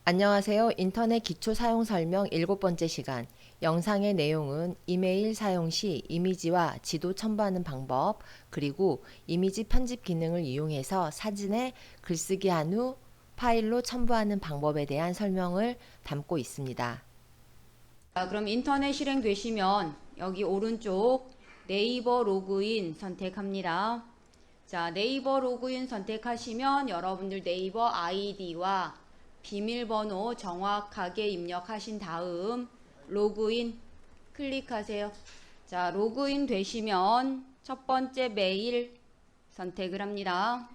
안녕하세요. 인터넷 기초 사용 설명 7번째 시간. 영상의 내용은 이메일 사용 시 이미지와 지도 첨부하는 방법, 그리고 이미지 편집 기능을 이용해서 사진에 글쓰기 한 후 파일로 첨부하는 방법에 대한 설명을 담고 있습니다. 자, 그럼 인터넷 실행되시면 여기 오른쪽 네이버 로그인 선택합니다. 자, 네이버 로그인 선택하시면 여러분들 네이버 아이디와 비밀번호 정확하게 입력하신 다음 로그인 클릭하세요. 자, 로그인 되시면 첫 번째 메일 선택을 합니다.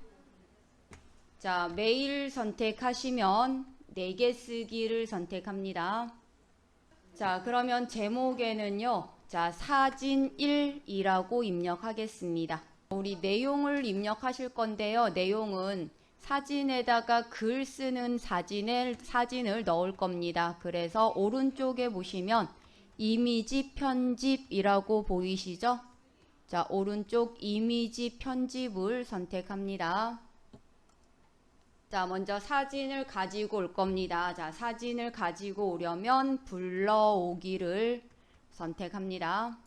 자, 메일 선택하시면 4개 쓰기를 선택합니다. 자, 그러면 제목에는요, 자, 사진 1이라고 입력하겠습니다. 우리 내용을 입력하실 건데요. 내용은 사진에다가 글 쓰는 사진을 넣을 겁니다. 그래서 오른쪽에 보시면 이미지 편집이라고 보이시죠? 자, 오른쪽 이미지 편집을 선택합니다. 자, 먼저 사진을 가지고 올 겁니다. 자, 사진을 가지고 오려면 불러오기를 선택합니다.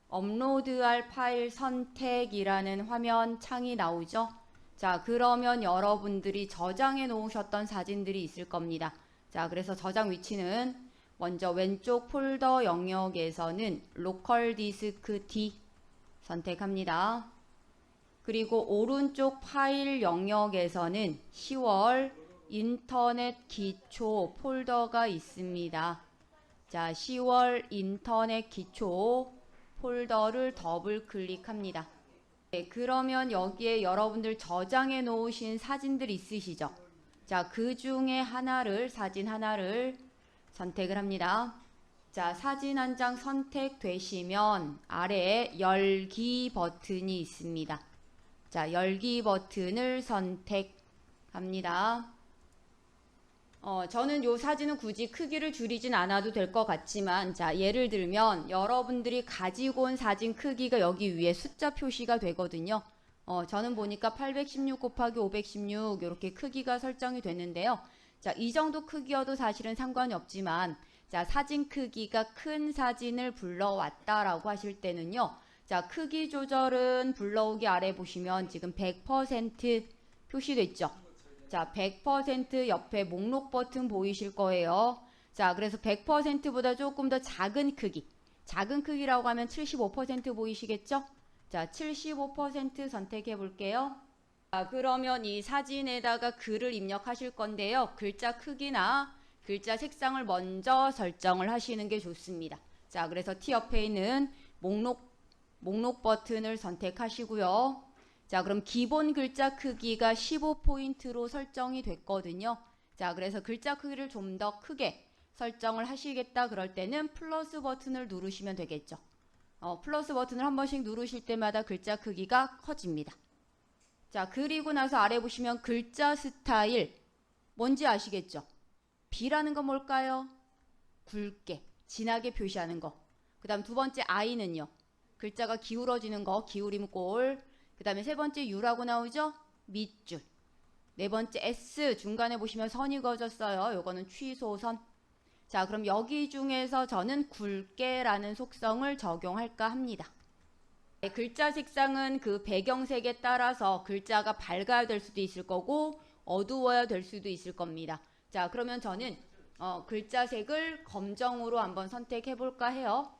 업로드할 파일 선택이라는 화면 창이 나오죠. 자, 그러면 여러분들이 저장해 놓으셨던 사진들이 있을 겁니다. 자, 그래서 저장 위치는 먼저 왼쪽 폴더 영역에서는 로컬 디스크 D 선택합니다. 그리고 오른쪽 파일 영역에서는 10월 인터넷 기초 폴더가 있습니다. 자, 10월 인터넷 기초 폴더를 더블 클릭합니다. 네, 그러면 여기에 여러분들 저장해 놓으신 사진들 있으시죠? 자, 그 중에 사진 하나를 선택을 합니다. 자, 사진 한 장 선택되시면 아래에 열기 버튼이 있습니다. 자, 열기 버튼을 선택합니다. 저는 이 사진은 굳이 크기를 줄이진 않아도 될 것 같지만, 자, 예를 들면 여러분들이 가지고 온 사진 크기가 여기 위에 숫자 표시가 되거든요. 저는 보니까 816 곱하기 516 이렇게 크기가 설정이 됐는데요. 자, 이 정도 크기여도 사실은 상관이 없지만, 자, 사진 크기가 큰 사진을 불러왔다라고 하실 때는요. 자, 크기 조절은 불러오기 아래 보시면 지금 100% 표시됐죠. 자, 100% 옆에 목록 버튼 보이실 거예요. 자, 그래서 100%보다 조금 더 작은 크기라고 하면 75% 보이시겠죠? 자, 75% 선택해 볼게요. 자, 그러면 이 사진에다가 글을 입력하실 건데요. 글자 크기나 글자 색상을 먼저 설정을 하시는 게 좋습니다. 자, 그래서 T 옆에 있는 목록 버튼을 선택하시고요. 자, 그럼 기본 글자 크기가 15포인트로 설정이 됐거든요. 자, 그래서 글자 크기를 좀 더 크게 설정을 하시겠다 그럴 때는 플러스 버튼을 누르시면 되겠죠. 플러스 버튼을 한 번씩 누르실 때마다 글자 크기가 커집니다. 자, 그리고 나서 아래 보시면 글자 스타일 뭔지 아시겠죠? B라는 건 뭘까요? 굵게, 진하게 표시하는 거. 그 다음 두 번째 I는요. 글자가 기울어지는 거, 기울임 꼴. 그 다음에 세 번째 U라고 나오죠? 밑줄. 네 번째 S, 중간에 보시면 선이 그어졌어요. 요거는 취소선. 자, 그럼 여기 중에서 저는 굵게라는 속성을 적용할까 합니다. 네, 글자 색상은 그 배경색에 따라서 글자가 밝아야 될 수도 있을 거고 어두워야 될 수도 있을 겁니다. 자, 그러면 저는 글자 색을 검정으로 한번 선택해 볼까 해요.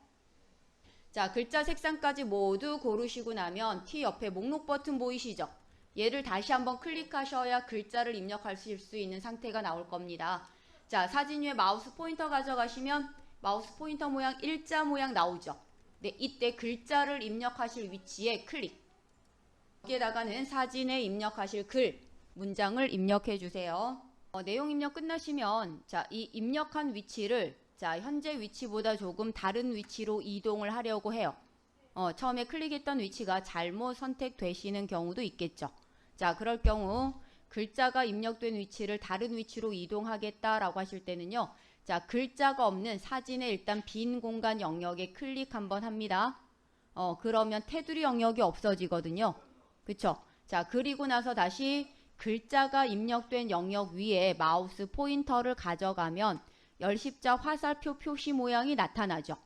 자, 글자 색상까지 모두 고르시고 나면 T 옆에 목록 버튼 보이시죠? 얘를 다시 한번 클릭하셔야 글자를 입력하실 수 있는 상태가 나올 겁니다. 자, 사진 위에 마우스 포인터 가져가시면 마우스 포인터 모양 일자 모양 나오죠? 네, 이때 글자를 입력하실 위치에 클릭. 여기에다가는 사진에 입력하실 글, 문장을 입력해 주세요. 내용 입력 끝나시면 자, 이 입력한 위치를 자, 현재 위치보다 조금 다른 위치로 이동을 하려고 해요. 처음에 클릭했던 위치가 잘못 선택되시는 경우도 있겠죠. 자, 그럴 경우 글자가 입력된 위치를 다른 위치로 이동하겠다라고 하실 때는요. 자, 글자가 없는 사진의 일단 빈 공간 영역에 클릭 한번 합니다. 그러면 테두리 영역이 없어지거든요. 그쵸? 자, 그리고 나서 다시 글자가 입력된 영역 위에 마우스 포인터를 가져가면 열십자 화살표 표시 모양이 나타나죠.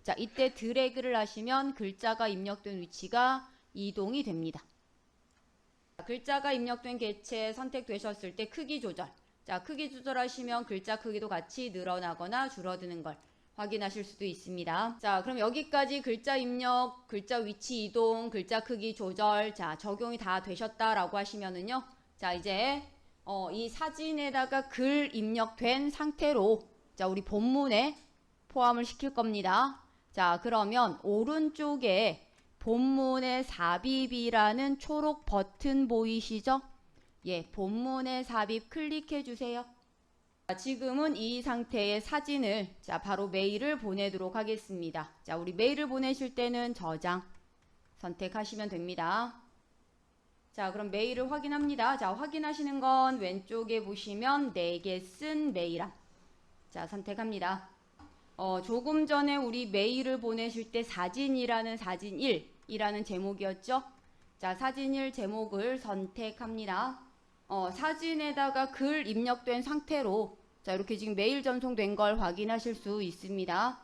자, 이때 드래그를 하시면 글자가 입력된 위치가 이동이 됩니다. 글자가 입력된 객체 선택되셨을 때 크기 조절. 자, 크기 조절하시면 글자 크기도 같이 늘어나거나 줄어드는 걸 확인하실 수도 있습니다. 자, 그럼 여기까지 글자 입력, 글자 위치 이동, 글자 크기 조절, 자, 적용이 다 되셨다라고 하시면은요. 자, 이제 이 사진에다가 글 입력된 상태로 자, 우리 본문에 포함을 시킬 겁니다. 자, 그러면 오른쪽에 본문의 삽입이라는 초록 버튼 보이시죠? 예, 본문의 삽입 클릭해 주세요. 자, 지금은 이 상태의 사진을 자, 바로 메일을 보내도록 하겠습니다. 자, 우리 메일을 보내실 때는 저장 선택하시면 됩니다. 자, 그럼 메일을 확인합니다. 자, 확인하시는 건 왼쪽에 보시면 내게 쓴 메일함. 자, 선택합니다. 조금 전에 우리 메일을 보내실 때 사진이라는 사진 1이라는 제목이었죠? 자, 사진 1 제목을 선택합니다. 사진에다가 글 입력된 상태로 자, 이렇게 지금 메일 전송된 걸 확인하실 수 있습니다.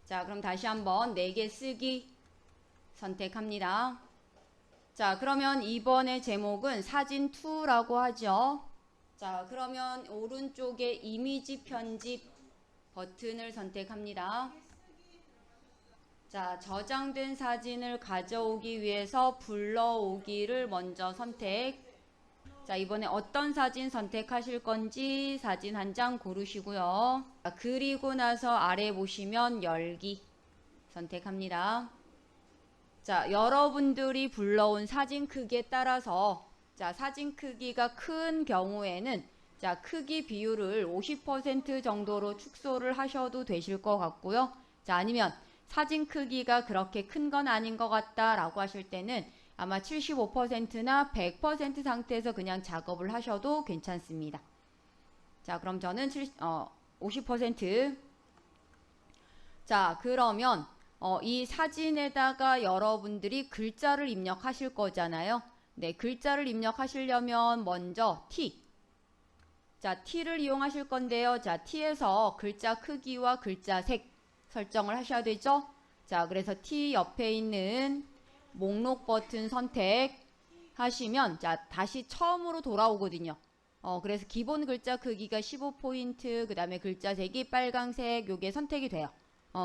자, 그럼 다시 한번 내게 쓰기 선택합니다. 자, 그러면 이번에 제목은 사진 2라고 하죠. 자, 그러면 오른쪽에 이미지 편집 버튼을 선택합니다. 자, 저장된 사진을 가져오기 위해서 불러오기를 먼저 선택. 자, 이번에 어떤 사진 선택하실 건지 사진 한 장 고르시고요. 자, 그리고 나서 아래 보시면 열기 선택합니다. 자, 여러분들이 불러온 사진 크기에 따라서 자, 사진 크기가 큰 경우에는 자, 크기 비율을 50% 정도로 축소를 하셔도 되실 것 같고요. 자, 아니면 사진 크기가 그렇게 큰 건 아닌 것 같다라고 하실 때는 아마 75%나 100% 상태에서 그냥 작업을 하셔도 괜찮습니다. 자, 그럼 저는 50%. 자, 그러면 이 사진에다가 여러분들이 글자를 입력하실 거잖아요. 네, 글자를 입력하시려면 먼저 T. 자, T를 이용하실 건데요. 자, T에서 글자 크기와 글자 색 설정을 하셔야 되죠. 자, 그래서 T 옆에 있는 목록 버튼 선택하시면 자, 다시 처음으로 돌아오거든요. 그래서 기본 글자 크기가 15포인트, 그 다음에 글자 색이 빨강색, 요게 선택이 돼요.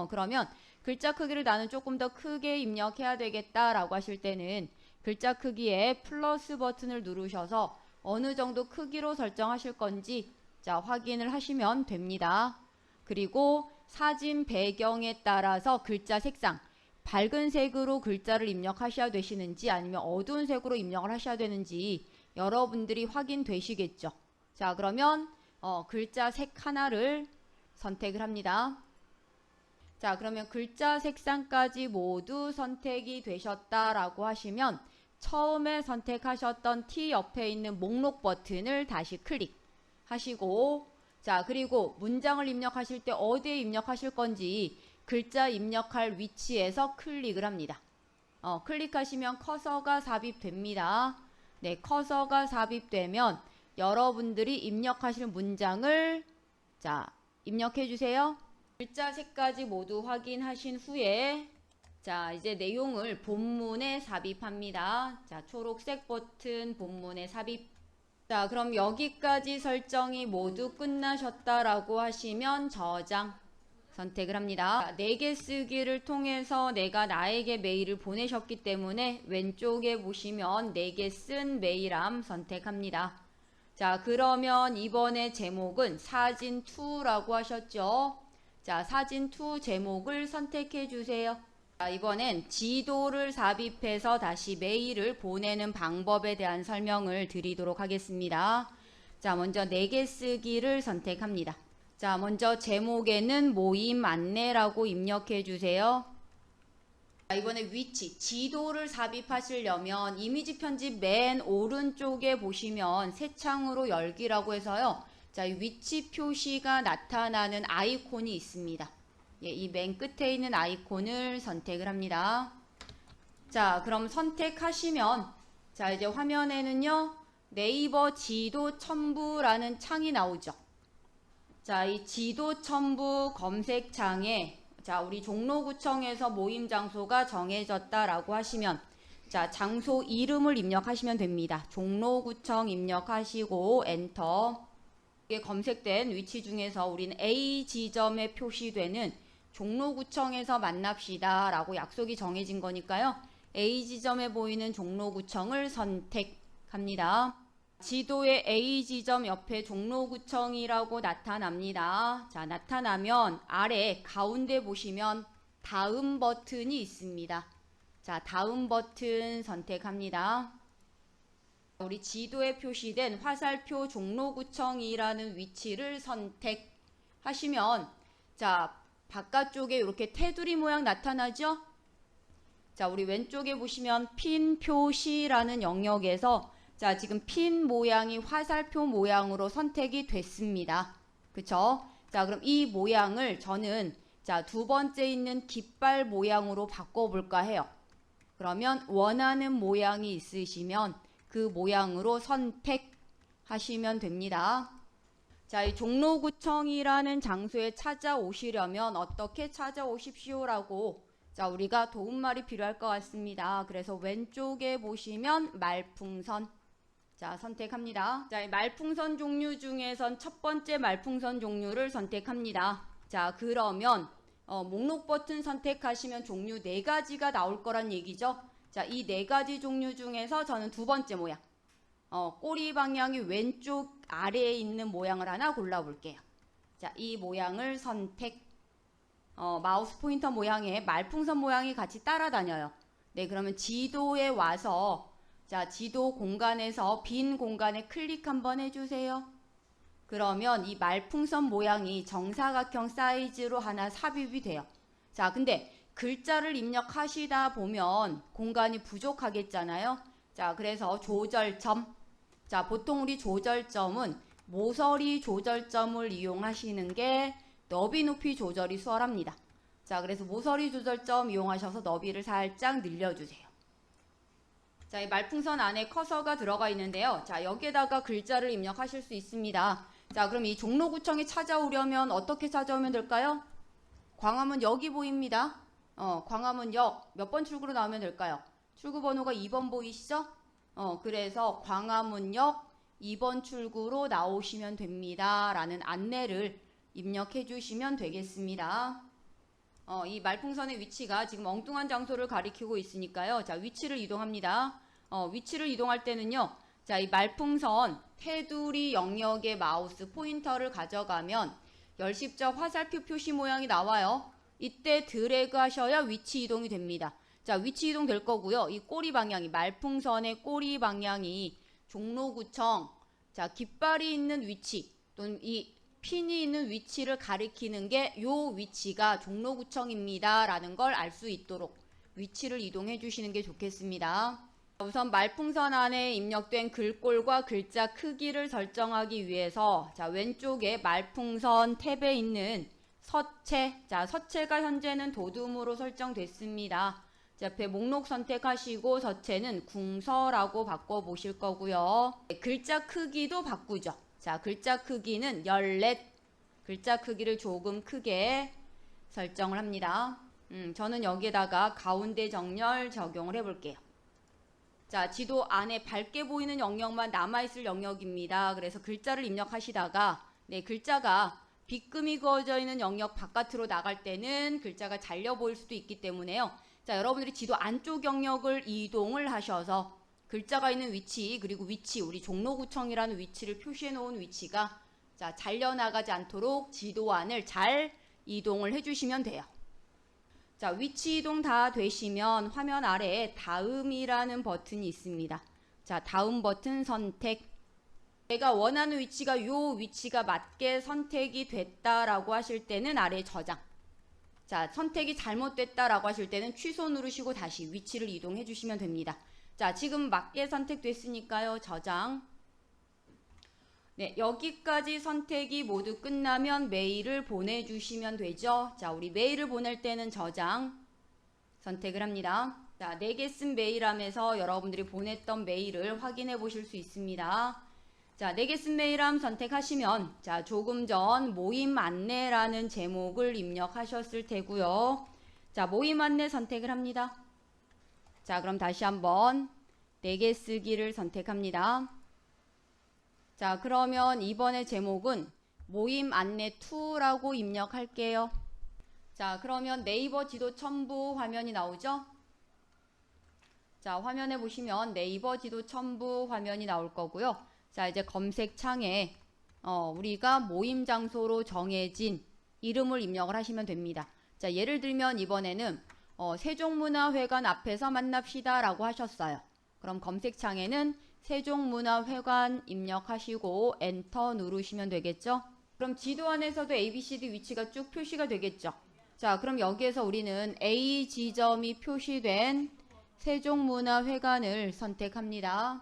그러면 글자 크기를 나는 조금 더 크게 입력해야 되겠다라고 하실 때는 글자 크기에 플러스 버튼을 누르셔서 어느 정도 크기로 설정하실 건지 자, 확인을 하시면 됩니다. 그리고 사진 배경에 따라서 글자 색상 밝은 색으로 글자를 입력하셔야 되시는지 아니면 어두운 색으로 입력을 하셔야 되는지 여러분들이 확인되시겠죠. 자, 그러면 글자 색 하나를 선택을 합니다. 자, 그러면 글자 색상까지 모두 선택이 되셨다라고 하시면 처음에 선택하셨던 T 옆에 있는 목록 버튼을 다시 클릭하시고 자, 그리고 문장을 입력하실 때 어디에 입력하실 건지 글자 입력할 위치에서 클릭을 합니다. 클릭하시면 커서가 삽입됩니다. 네, 커서가 삽입되면 여러분들이 입력하실 문장을 자, 입력해 주세요. 글자 색까지 모두 확인하신 후에 자, 이제 내용을 본문에 삽입합니다. 자, 초록색 버튼 본문에 삽입. 자, 그럼 여기까지 설정이 모두 끝나셨다라고 하시면 저장 선택을 합니다. 내게 쓰기를 통해서 내가 나에게 메일을 보내셨기 때문에 왼쪽에 보시면 내게 쓴 메일함 선택합니다. 자, 그러면 이번에 제목은 사진2라고 하셨죠? 자, 사진2 제목을 선택해 주세요. 자, 이번엔 지도를 삽입해서 다시 메일을 보내는 방법에 대한 설명을 드리도록 하겠습니다. 자, 먼저 내게 쓰기를 선택합니다. 자, 먼저 제목에는 모임 안내라고 입력해 주세요. 자, 이번에 위치, 지도를 삽입하시려면 이미지 편집 맨 오른쪽에 보시면 새 창으로 열기라고 해서요. 자, 위치 표시가 나타나는 아이콘이 있습니다. 예, 이 맨 끝에 있는 아이콘을 선택을 합니다. 자, 그럼 선택하시면 자, 이제 화면에는요. 네이버 지도 첨부라는 창이 나오죠. 자, 이 지도 첨부 검색창에 자, 우리 종로구청에서 모임 장소가 정해졌다라고 하시면 자, 장소 이름을 입력하시면 됩니다. 종로구청 입력하시고 엔터. 이게 검색된 위치 중에서 우리는 A 지점에 표시되는 종로구청에서 만납시다 라고 약속이 정해진 거니까요. A 지점에 보이는 종로구청을 선택합니다. 지도에 A 지점 옆에 종로구청이라고 나타납니다. 자, 나타나면 아래 가운데 보시면 다음 버튼이 있습니다. 자, 다음 버튼 선택합니다. 우리 지도에 표시된 화살표 종로구청이라는 위치를 선택하시면 자, 바깥쪽에 이렇게 테두리 모양 나타나죠? 자, 우리 왼쪽에 보시면 핀 표시라는 영역에서 자, 지금 핀 모양이 화살표 모양으로 선택이 됐습니다. 그쵸? 자, 그럼 이 모양을 저는 자, 두 번째 있는 깃발 모양으로 바꿔볼까 해요. 그러면 원하는 모양이 있으시면 그 모양으로 선택하시면 됩니다. 자, 이 종로구청이라는 장소에 찾아오시려면 어떻게 찾아오십시오라고 자, 우리가 도움말이 필요할 것 같습니다. 그래서 왼쪽에 보시면 말풍선 자, 선택합니다. 자, 이 말풍선 종류 중에선 첫 번째 말풍선 종류를 선택합니다. 자, 그러면 목록 버튼 선택하시면 종류 4가지가 나올 거란 얘기죠. 자, 이 4가지 종류 중에서 저는 두 번째 모양 꼬리 방향이 왼쪽 아래에 있는 모양을 하나 골라볼게요. 자, 이 모양을 선택 마우스 포인터 모양에 말풍선 모양이 같이 따라다녀요. 네, 그러면 지도에 와서 자, 지도 공간에서 빈 공간에 클릭 한번 해주세요. 그러면 이 말풍선 모양이 정사각형 사이즈로 하나 삽입이 돼요. 자, 근데 글자를 입력하시다 보면 공간이 부족하겠잖아요. 자, 그래서 조절점. 자, 보통 우리 조절점은 모서리 조절점을 이용하시는 게 너비 높이 조절이 수월합니다. 자, 그래서 모서리 조절점 이용하셔서 너비를 살짝 늘려주세요. 자, 이 말풍선 안에 커서가 들어가 있는데요. 자, 여기에다가 글자를 입력하실 수 있습니다. 자, 그럼 이 종로구청에 찾아오려면 어떻게 찾아오면 될까요? 광화문 역이 보입니다. 광화문역 몇 번 출구로 나오면 될까요? 출구 번호가 2번 보이시죠? 그래서 광화문역 2번 출구로 나오시면 됩니다. 라는 안내를 입력해 주시면 되겠습니다. 이 말풍선의 위치가 지금 엉뚱한 장소를 가리키고 있으니까요. 자, 위치를 이동합니다. 위치를 이동할 때는요. 자, 이 말풍선 테두리 영역의 마우스 포인터를 가져가면 열십자 화살표 표시 모양이 나와요. 이때 드래그 하셔야 위치 이동이 됩니다. 자, 위치 이동 될 거고요. 이 꼬리 방향이 말풍선의 꼬리 방향이 종로구청 자, 깃발이 있는 위치 또는 이 핀이 있는 위치를 가리키는 게 요 위치가 종로구청입니다 라는 걸 알 수 있도록 위치를 이동해 주시는 게 좋겠습니다. 우선 말풍선 안에 입력된 글꼴과 글자 크기를 설정하기 위해서 자, 왼쪽에 말풍선 탭에 있는 서체 자, 서체가 현재는 도둠으로 설정됐습니다. 자, 옆에 목록 선택하시고 서체는 궁서라고 바꿔보실 거고요. 글자 크기도 바꾸죠. 자, 글자 크기는 14 글자 크기를 조금 크게 설정을 합니다. 저는 여기에다가 가운데 정렬 적용을 해볼게요. 자, 지도 안에 밝게 보이는 영역만 남아있을 영역입니다. 그래서 글자를 입력하시다가 네, 글자가 빗금이 그어져 있는 영역 바깥으로 나갈 때는 글자가 잘려 보일 수도 있기 때문에요. 자, 여러분들이 지도 안쪽 영역을 이동을 하셔서 글자가 있는 위치 그리고 위치 우리 종로구청이라는 위치를 표시해 놓은 위치가 자, 잘려 나가지 않도록 지도 안을 잘 이동을 해주시면 돼요. 자, 위치 이동 다 되시면 화면 아래에 다음이라는 버튼이 있습니다. 자, 다음 버튼 선택. 내가 원하는 위치가 요 위치가 맞게 선택이 됐다라고 하실 때는 아래 저장. 자, 선택이 잘못됐다라고 하실 때는 취소 누르시고 다시 위치를 이동해 주시면 됩니다. 자, 지금 맞게 선택됐으니까요. 저장. 네, 여기까지 선택이 모두 끝나면 메일을 보내주시면 되죠. 자, 우리 메일을 보낼 때는 저장 선택을 합니다. 자, 4개 쓴 메일함에서 여러분들이 보냈던 메일을 확인해 보실 수 있습니다. 자, 4개 쓴 메일함 선택하시면 자, 조금 전 모임 안내라는 제목을 입력하셨을 테고요. 자, 모임 안내 선택을 합니다. 자, 그럼 다시 한번 4개 쓰기를 선택합니다. 자, 그러면 이번에 제목은 모임 안내 2라고 입력할게요. 자, 그러면 네이버 지도 첨부 화면이 나오죠? 자, 화면에 보시면 네이버 지도 첨부 화면이 나올 거고요. 자, 이제 검색창에 우리가 모임 장소로 정해진 이름을 입력을 하시면 됩니다. 자, 예를 들면 이번에는 세종문화회관 앞에서 만납시다 라고 하셨어요. 그럼 검색창에는 세종문화회관 입력하시고 엔터 누르시면 되겠죠? 그럼 지도 안에서도 ABCD 위치가 쭉 표시가 되겠죠? 자, 그럼 여기에서 우리는 A 지점이 표시된 세종문화회관을 선택합니다.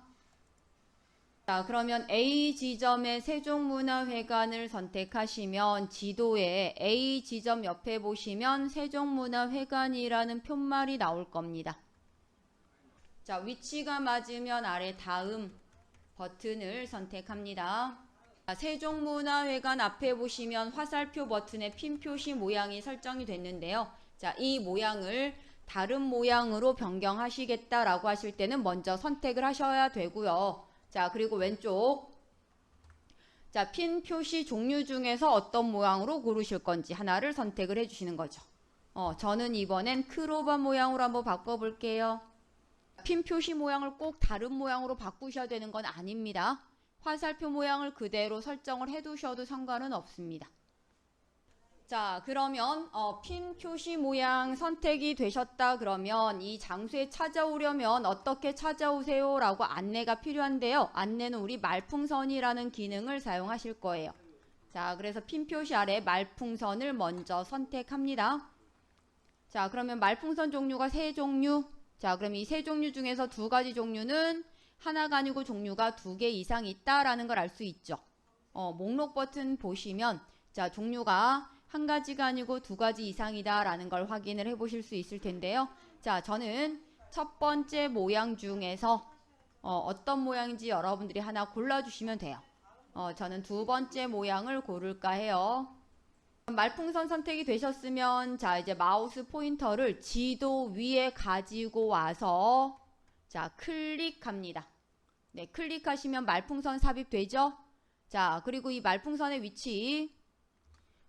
자, 그러면 A 지점의 세종문화회관을 선택하시면 지도에 A 지점 옆에 보시면 세종문화회관이라는 표말이 나올 겁니다. 자, 위치가 맞으면 아래 다음 버튼을 선택합니다. 자, 세종문화회관 앞에 보시면 화살표 버튼에 핀 표시 모양이 설정이 됐는데요. 자, 이 모양을 다른 모양으로 변경하시겠다라고 하실 때는 먼저 선택을 하셔야 되고요. 자, 그리고 왼쪽 자, 핀 표시 종류 중에서 어떤 모양으로 고르실 건지 하나를 선택을 해주시는 거죠. 저는 이번엔 크로바 모양으로 한번 바꿔볼게요. 핀 표시 모양을 꼭 다른 모양으로 바꾸셔야 되는 건 아닙니다. 화살표 모양을 그대로 설정을 해두셔도 상관은 없습니다. 자, 그러면 핀 표시 모양 선택이 되셨다 그러면 이 장소에 찾아오려면 어떻게 찾아오세요 라고 안내가 필요한데요. 안내는 우리 말풍선이라는 기능을 사용하실 거예요. 자, 그래서 핀 표시 아래 말풍선을 먼저 선택합니다. 자, 그러면 말풍선 종류가 3종류. 자, 그럼 이 3종류 중에서 2가지 종류는 하나가 아니고 종류가 2개 이상 있다라는 걸 알 수 있죠. 목록 버튼 보시면 자, 종류가 한 가지가 아니고 2가지 이상이다 라는 걸 확인을 해 보실 수 있을 텐데요. 자, 저는 첫 번째 모양 중에서 어떤 모양인지 여러분들이 하나 골라주시면 돼요. 저는 2번째 모양을 고를까 해요. 말풍선 선택이 되셨으면 자, 이제 마우스 포인터를 지도 위에 가지고 와서 자, 클릭합니다. 네, 클릭하시면 말풍선 삽입되죠? 자, 그리고 이 말풍선의 위치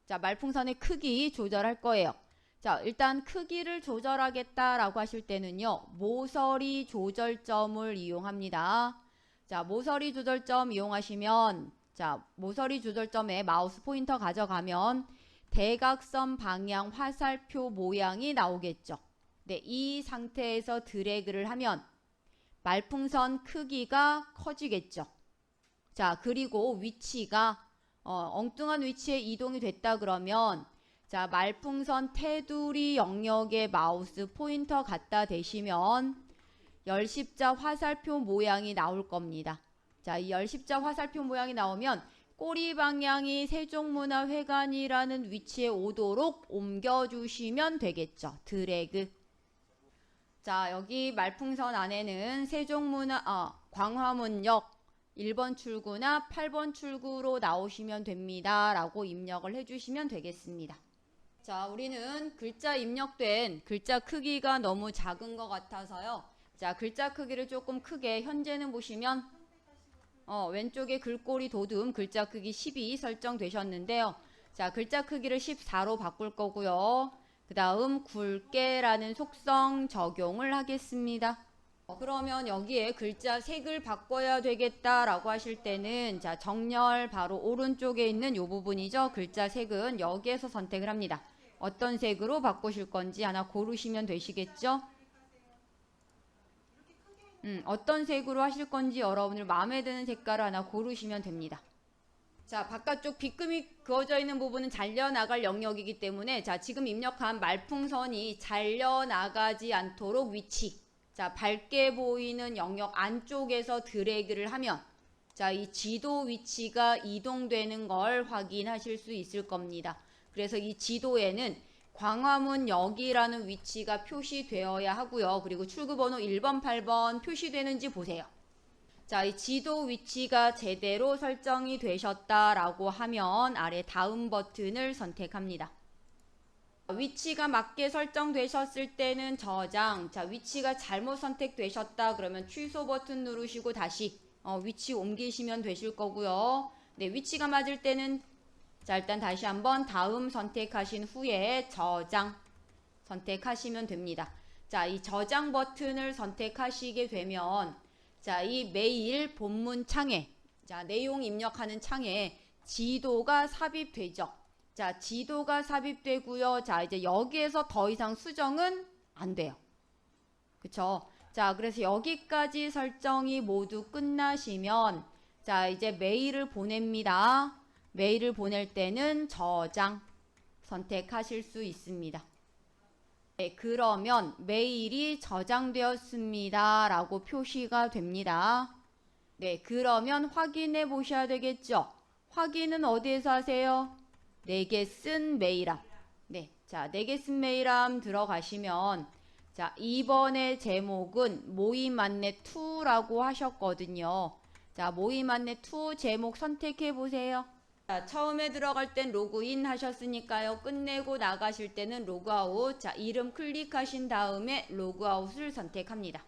자, 말풍선의 크기 조절할 거예요. 자, 일단 크기를 조절하겠다라고 하실 때는요. 모서리 조절점을 이용합니다. 자, 모서리 조절점 이용하시면 자, 모서리 조절점에 마우스 포인터 가져가면 대각선 방향 화살표 모양이 나오겠죠. 네, 이 상태에서 드래그를 하면 말풍선 크기가 커지겠죠. 자, 그리고 위치가 엉뚱한 위치에 이동이 됐다 그러면 자, 말풍선 테두리 영역에 마우스 포인터 갖다 대시면 열십자 화살표 모양이 나올 겁니다. 자, 이 열십자 화살표 모양이 나오면 꼬리 방향이 세종문화회관이라는 위치에 오도록 옮겨주시면 되겠죠. 드래그. 자, 여기 말풍선 안에는 광화문역 1번 출구나 8번 출구로 나오시면 됩니다. 라고 입력을 해주시면 되겠습니다. 자, 우리는 글자 입력된 글자 크기가 너무 작은 것 같아서요. 자, 글자 크기를 조금 크게 현재는 보시면 왼쪽에 글꼴이 도둠 글자 크기 12 설정되셨는데요. 자, 글자 크기를 14로 바꿀 거고요. 그 다음 굵게라는 속성 적용을 하겠습니다. 그러면 여기에 글자 색을 바꿔야 되겠다라고 하실 때는 자, 정렬 바로 오른쪽에 있는 이 부분이죠. 글자 색은 여기에서 선택을 합니다. 어떤 색으로 바꾸실 건지 하나 고르시면 되시겠죠? 어떤 색으로 하실 건지 여러분들 마음에 드는 색깔을 하나 고르시면 됩니다. 자, 바깥쪽 빗금이 그어져 있는 부분은 잘려나갈 영역이기 때문에 자, 지금 입력한 말풍선이 잘려나가지 않도록 위치 자, 밝게 보이는 영역 안쪽에서 드래그를 하면 자, 이 지도 위치가 이동되는 걸 확인하실 수 있을 겁니다. 그래서 이 지도에는 광화문역이라는 위치가 표시되어야 하고요. 그리고 출구번호 1번, 8번 표시되는지 보세요. 자, 이 지도 위치가 제대로 설정이 되셨다라고 하면 아래 다음 버튼을 선택합니다. 위치가 맞게 설정되셨을 때는 저장, 자, 위치가 잘못 선택되셨다 그러면 취소 버튼 누르시고 다시 위치 옮기시면 되실 거고요. 네, 위치가 맞을 때는 자, 일단 다시 한번 다음 선택하신 후에 저장 선택하시면 됩니다. 자, 이 저장 버튼을 선택하시게 되면 자, 이 메일 본문 창에 자, 내용 입력하는 창에 지도가 삽입되죠. 자, 지도가 삽입되고요. 자, 이제 여기에서 더 이상 수정은 안 돼요. 그쵸? 자, 그래서 여기까지 설정이 모두 끝나시면 자, 이제 메일을 보냅니다. 메일을 보낼 때는 저장 선택하실 수 있습니다. 네, 그러면 메일이 저장되었습니다 라고 표시가 됩니다. 네, 그러면 확인해 보셔야 되겠죠. 확인은 어디에서 하세요? 내게 쓴 메일함. 네, 자, 내게 쓴 메일함 들어가시면 자, 이번의 제목은 모임 안내 2라고 하셨거든요. 자, 모임 안내 2 제목 선택해 보세요. 자, 처음에 들어갈 땐 로그인 하셨으니까요. 끝내고 나가실 때는 로그아웃. 자, 이름 클릭하신 다음에 로그아웃을 선택합니다.